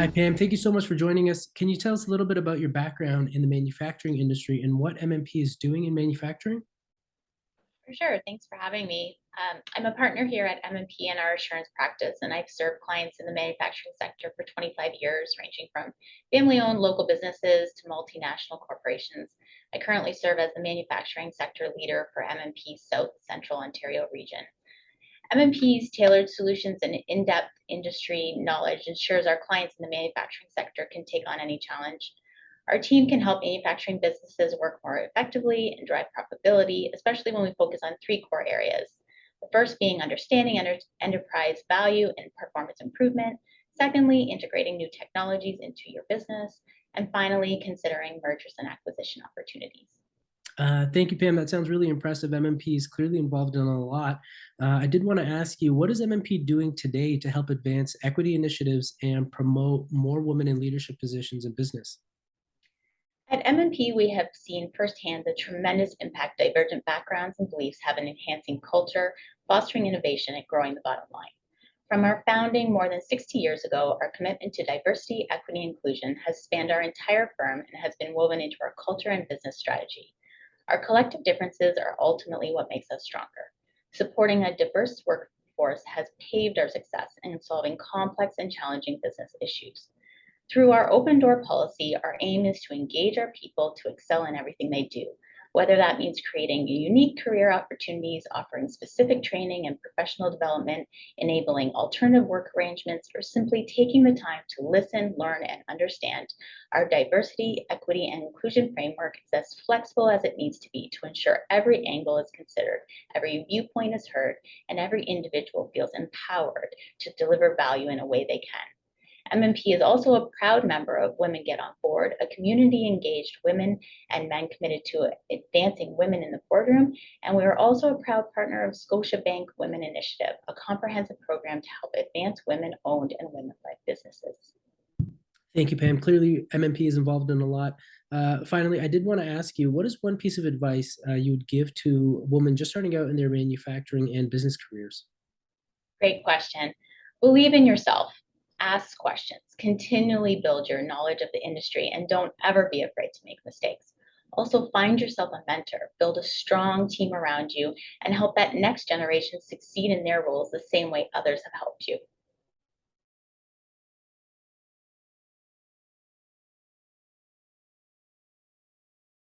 Hi, Pam. Thank you so much for joining us. Can you tell us a little bit about your background in the manufacturing industry and what MNP is doing in manufacturing? For sure. Thanks for having me. I'm a partner here at MNP in our assurance practice, and I've served clients in the manufacturing sector for 25 years, ranging from family owned local businesses to multinational corporations. I currently serve as the manufacturing sector leader for MNP's South Central Ontario region. MNP's tailored solutions and in depth industry knowledge ensures our clients in the manufacturing sector can take on any challenge. Our team can help manufacturing businesses work more effectively and drive profitability, especially when we focus on three core areas. The first being understanding enterprise value and performance improvement. Secondly, integrating new technologies into your business. And finally, considering mergers and acquisition opportunities. Thank you, Pam. That sounds really impressive. MNP is clearly involved in a lot. I did want to ask you, what is MNP doing today to help advance equity initiatives and promote more women in leadership positions in business? At MNP, we have seen firsthand the tremendous impact divergent backgrounds and beliefs have in enhancing culture, fostering innovation, and growing the bottom line. From our founding more than 60 years ago, our commitment to diversity, equity, and inclusion has spanned our entire firm and has been woven into our culture and business strategy. Our collective differences are ultimately what makes us stronger. Supporting a diverse workforce has paved our success in solving complex and challenging business issues. Through our open door policy, our aim is to engage our people to excel in everything they do, whether that means creating unique career opportunities, offering specific training and professional development, enabling alternative work arrangements, or simply taking the time to listen, learn, and understand. Our diversity, equity, and inclusion framework is as flexible as it needs to be to ensure every angle is considered, every viewpoint is heard, and every individual feels empowered to deliver value in a way they can. MNP is also a proud member of Women Get on Board, a community engaged women and men committed to advancing women in the boardroom. And we are also a proud partner of Scotiabank Women Initiative, a comprehensive program to help advance women owned and women led businesses. Thank you, Pam. Clearly, MNP is involved in a lot. Finally, I did want to ask you, what is one piece of advice you would give to women just starting out in their manufacturing and business careers? Great question. Believe in yourself. Ask questions. Continually build your knowledge of the industry and don't ever be afraid to make mistakes. Also, find yourself a mentor, build a strong team around you, and help that next generation succeed in their roles the same way others have helped you.